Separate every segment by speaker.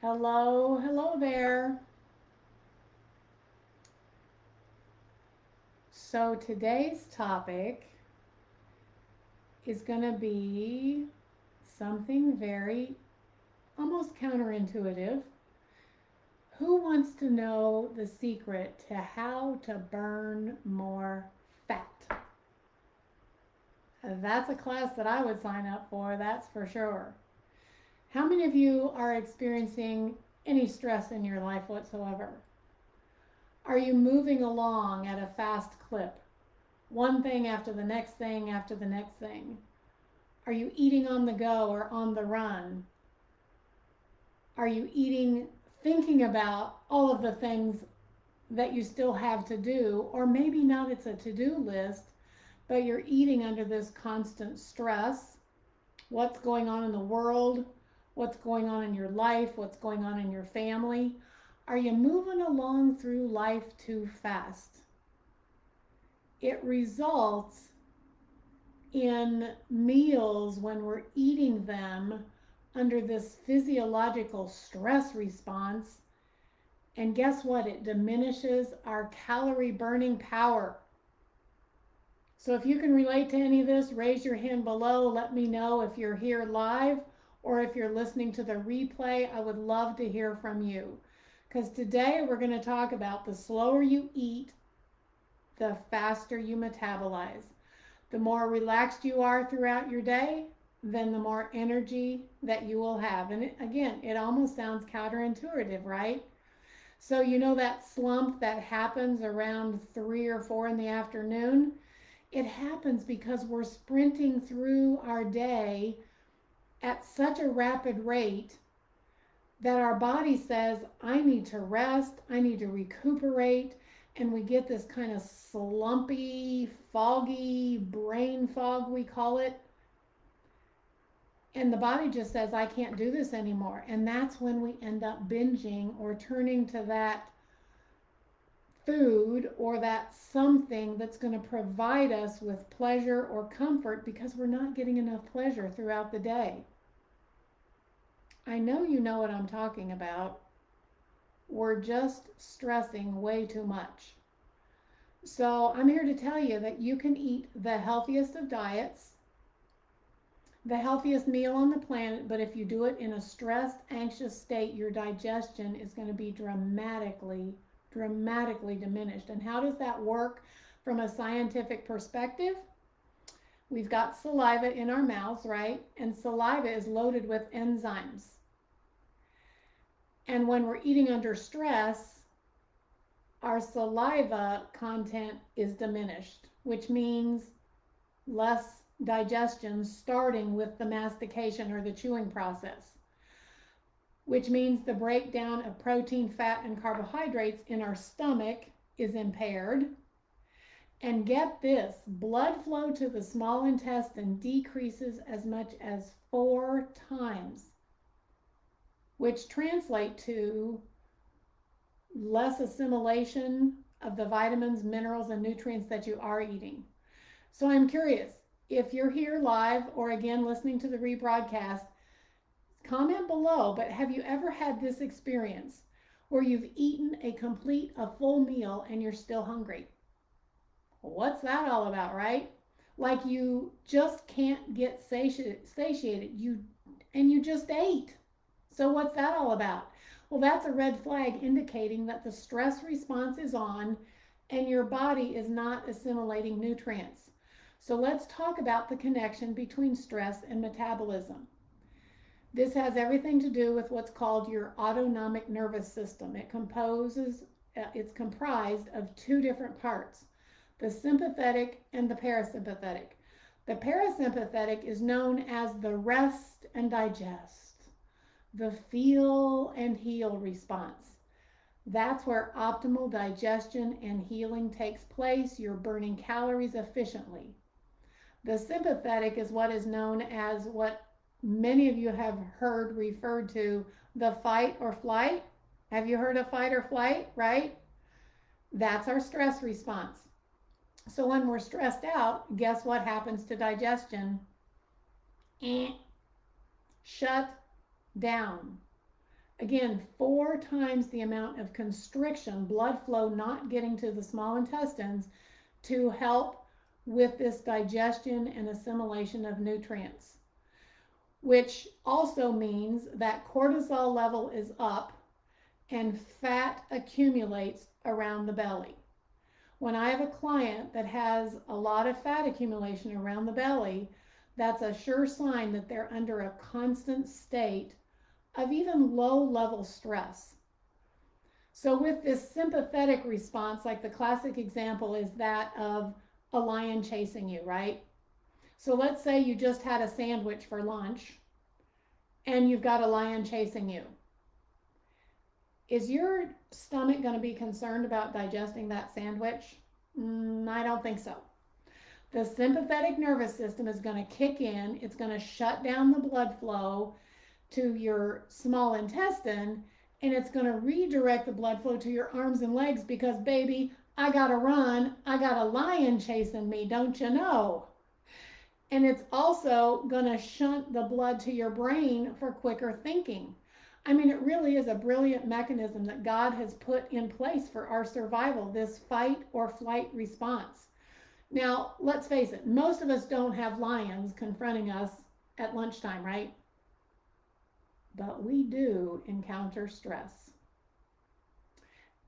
Speaker 1: Hello, hello there. So today's topic is going to be something very almost counterintuitive. Who wants to know the secret to how to burn more fat? That's a class that I would sign up for, that's for sure. How many of you are experiencing any stress in your life whatsoever? Are you moving along at a fast clip? One thing after the next thing after the next thing? Are you eating on the go or on the run? Are you eating thinking about all of the things that you still have to do? Or maybe not it's a to do list, but you're eating under this constant stress. What's going on in the world? What's going on in your life? What's going on in your family? Are you moving along through life too fast? It results in meals when we're eating them under this physiological stress response. And guess what? It diminishes our calorie burning power. So if you can relate to any of this, raise your hand below. Let me know if you're here live or if you're listening to the replay. I would love to hear from you. Because today we're going to talk about the slower you eat, the faster you metabolize. The more relaxed you are throughout your day, then the more energy that you will have. And again, it almost sounds counterintuitive, right? So, you know that slump that happens around 3 or 4 in the afternoon? It happens because we're sprinting through our day at such a rapid rate that our body says, I need to rest, I need to recuperate, and we get this kind of slumpy, foggy brain fog, we call it. And the body just says, I can't do this anymore. And that's when we end up binging or turning to that food or that something that's going to provide us with pleasure or comfort because we're not getting enough pleasure throughout the day. I know you know what I'm talking about. We're just stressing way too much. So I'm here to tell you that you can eat the healthiest of diets, the healthiest meal on the planet, but if you do it in a stressed, anxious state, your digestion is going to be dramatically diminished. And how does that work from a scientific perspective? We've got saliva in our mouths, right? And saliva is loaded with enzymes. And when we're eating under stress, our saliva content is diminished, which means less digestion starting with the mastication or the chewing process, which means the breakdown of protein, fat, and carbohydrates in our stomach is impaired. And get this, blood flow to the small intestine decreases as much as 4 times, which translate to less assimilation of the vitamins, minerals, and nutrients that you are eating. So I'm curious, if you're here live or again listening to the rebroadcast, comment below, but have you ever had this experience where you've eaten a full meal and you're still hungry? What's that all about, right? Like you just can't get satiated. You just ate. So what's that all about? Well, that's a red flag indicating that the stress response is on and your body is not assimilating nutrients. So let's talk about the connection between stress and metabolism. This has everything to do with what's called your autonomic nervous system. It's comprised of 2 different parts, the sympathetic and the parasympathetic. The parasympathetic is known as the rest and digest, the feel and heal response. That's where optimal digestion and healing takes place. You're burning calories efficiently. The sympathetic is what is known as what many of you have heard referred to the fight or flight. Have you heard of fight or flight, right? That's our stress response. So when we're stressed out, guess what happens to digestion? Shut down. Again, 4 times the amount of constriction, blood flow not getting to the small intestines to help with this digestion and assimilation of nutrients, which also means that cortisol level is up and fat accumulates around the belly. When I have a client that has a lot of fat accumulation around the belly, that's a sure sign that they're under a constant state of even low level stress. So with this sympathetic response, like the classic example is that of a lion chasing you, right? So let's say you just had a sandwich for lunch and you've got a lion chasing you. Is your stomach going to be concerned about digesting that sandwich? I don't think so. The sympathetic nervous system is going to kick in. It's going to shut down the blood flow to your small intestine, and it's going to redirect the blood flow to your arms and legs because, baby, I got to run. I got a lion chasing me, don't you know? And it's also going to shunt the blood to your brain for quicker thinking. I mean, it really is a brilliant mechanism that God has put in place for our survival, this fight or flight response. Now, let's face it, most of us don't have lions confronting us at lunchtime, right? But we do encounter stress.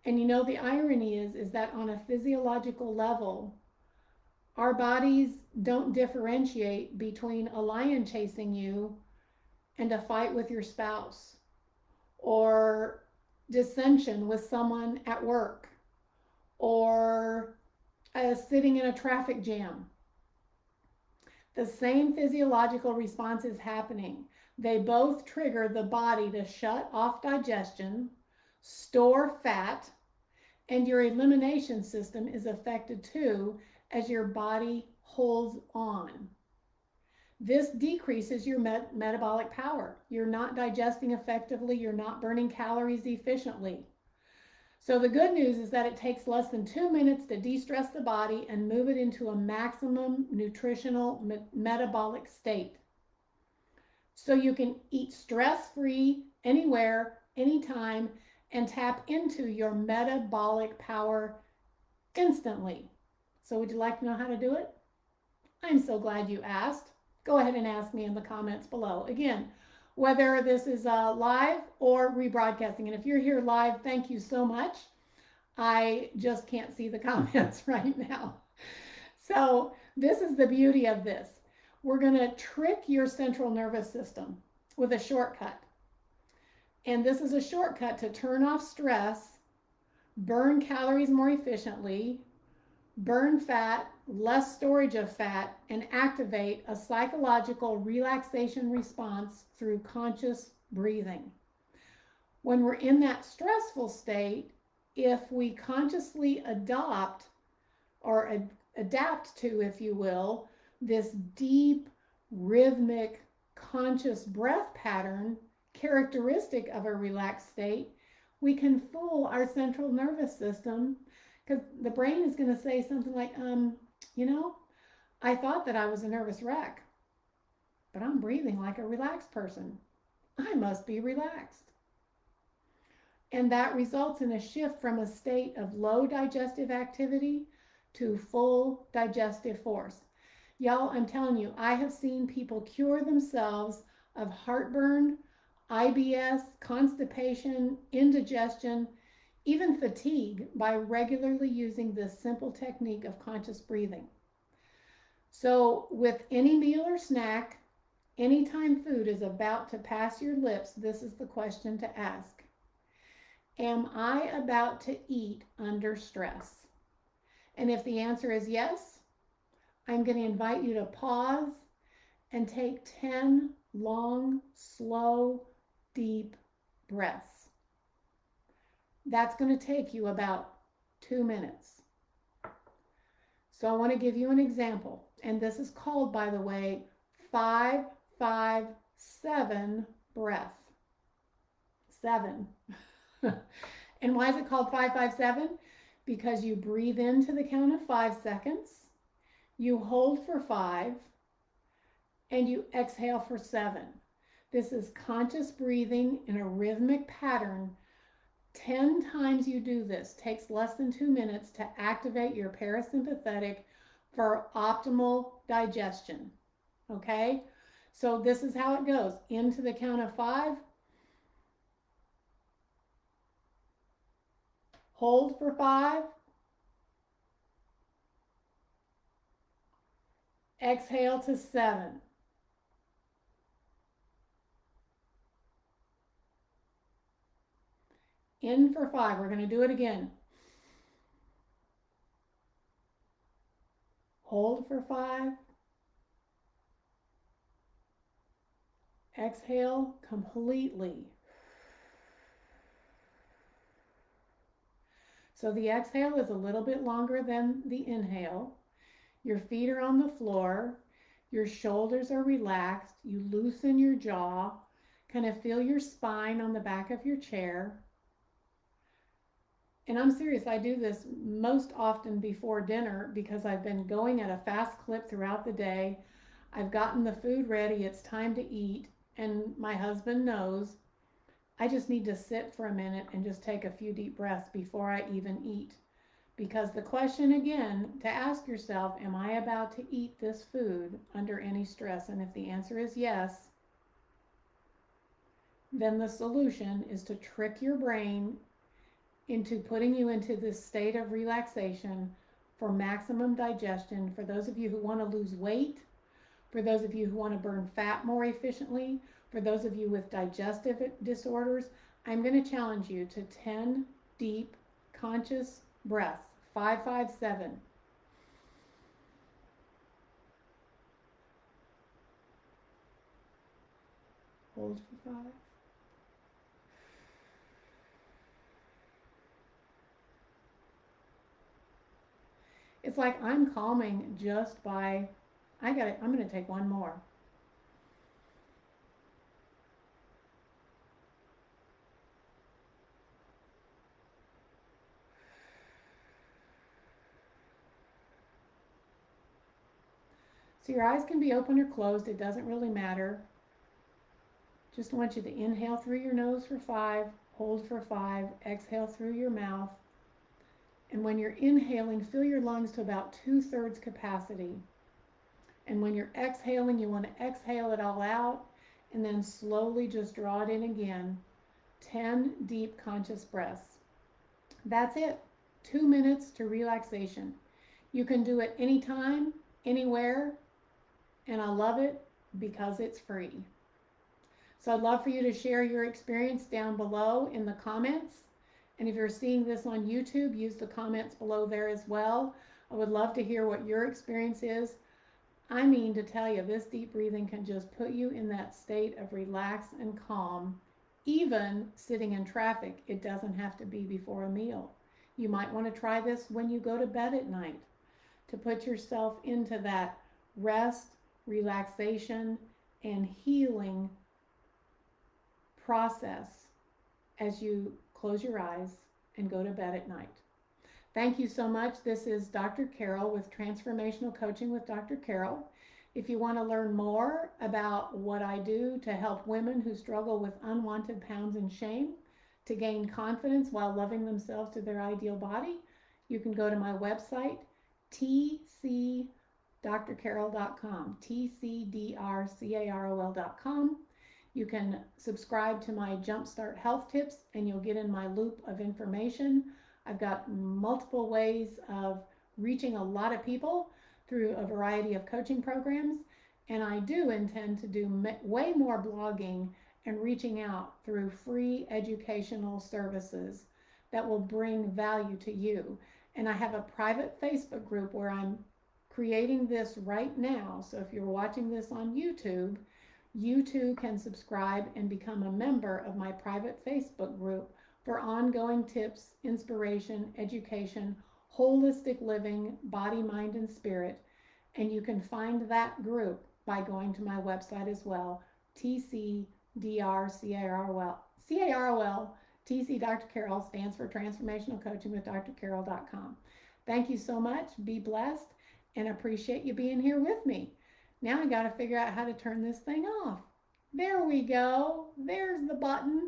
Speaker 1: And you know, the irony is that on a physiological level, our bodies don't differentiate between a lion chasing you and a fight with your spouse, or dissension with someone at work, or sitting in a traffic jam. The same physiological response is happening. They both trigger the body to shut off digestion, store fat, and your elimination system is affected too as your body holds on. This decreases your metabolic power. You're not digesting effectively. You're not burning calories efficiently. So the good news is that it takes less than 2 minutes to de-stress the body and move it into a maximum nutritional metabolic state. So you can eat stress-free anywhere, anytime, and tap into your metabolic power instantly. So would you like to know how to do it? I'm so glad you asked. Go ahead and ask me in the comments below. Again, whether this is live or rebroadcasting. And if you're here live, thank you so much. I just can't see the comments right now. So this is the beauty of this. We're going to trick your central nervous system with a shortcut. And this is a shortcut to turn off stress, burn calories more efficiently, burn fat, less storage of fat, and activate a psychological relaxation response through conscious breathing. When we're in that stressful state, if we consciously adapt to, if you will, this deep, rhythmic, conscious breath pattern characteristic of a relaxed state, we can fool our central nervous system, because the brain is going to say something like, I thought that I was a nervous wreck, but I'm breathing like a relaxed person. I must be relaxed. And that results in a shift from a state of low digestive activity to full digestive force. Y'all, I'm telling you, I have seen people cure themselves of heartburn, IBS, constipation, indigestion, even fatigue by regularly using this simple technique of conscious breathing. So with any meal or snack, anytime food is about to pass your lips, this is the question to ask. Am I about to eat under stress? And if the answer is yes, I'm going to invite you to pause and take 10 long, slow, deep breaths. That's going to take you about 2 minutes. So I want to give you an example. And this is called, by the way, 5-5-7 breath. 7. And why is it called 5-5-7? Because you breathe into the count of 5 seconds, you hold for 5, and you exhale for 7. This is conscious breathing in a rhythmic pattern. 10 times you do this takes less than 2 minutes to activate your parasympathetic for optimal digestion. Okay? So this is how it goes. Into the count of 5. Hold for 5. Exhale to 7. In for 5. We're going to do it again. Hold for 5. Exhale completely. So the exhale is a little bit longer than the inhale. Your feet are on the floor. Your shoulders are relaxed. You loosen your jaw. Kind of feel your spine on the back of your chair. And I'm serious, I do this most often before dinner because I've been going at a fast clip throughout the day. I've gotten the food ready. It's time to eat. And my husband knows I just need to sit for a minute and just take a few deep breaths before I even eat. Because the question again to ask yourself, am I about to eat this food under any stress? And if the answer is yes, then the solution is to trick your brain into putting you into this state of relaxation for maximum digestion. For those of you who want to lose weight, for those of you who want to burn fat more efficiently, for those of you with digestive disorders, I'm going to challenge you to 10 deep conscious breaths. 5, 5, 7. Hold for 5. It's like I'm calming just by, I'm going to take one more. So your eyes can be open or closed, it doesn't really matter. Just want you to inhale through your nose for 5, hold for 5, exhale through your mouth. And when you're inhaling, fill your lungs to about 2/3 capacity. And when you're exhaling, you want to exhale it all out and then slowly just draw it in again. 10 deep conscious breaths. That's it. 2 minutes to relaxation. You can do it anytime, anywhere, and I love it because it's free. So I'd love for you to share your experience down below in the comments. And if you're seeing this on YouTube, use the comments below there as well. I would love to hear what your experience is. I mean to tell you, this deep breathing can just put you in that state of relax and calm. Even sitting in traffic, it doesn't have to be before a meal. You might want to try this when you go to bed at night to put yourself into that rest, relaxation, and healing process as you close your eyes and go to bed at night. Thank you so much. This is Dr. Carol with Transformational Coaching with Dr. Carol. If you want to learn more about what I do to help women who struggle with unwanted pounds and shame to gain confidence while loving themselves to their ideal body, you can go to my website, tcdrcarol.com, tcdrcarol.com. You can subscribe to my Jumpstart Health Tips and you'll get in my loop of information. I've got multiple ways of reaching a lot of people through a variety of coaching programs, and I do intend to do way more blogging and reaching out through free educational services that will bring value to you. And I have a private Facebook group where I'm creating this right now. So if you're watching this on YouTube, you too can subscribe and become a member of my private Facebook group for ongoing tips, inspiration, education, holistic living, body, mind, and spirit. And you can find that group by going to my website as well, TCDRCAROL. TC Dr. Carol stands for Transformational Coaching with drcarol.com. Thank you so much. Be blessed and appreciate you being here with me. Now I got to figure out how to turn this thing off. There we go. There's the button.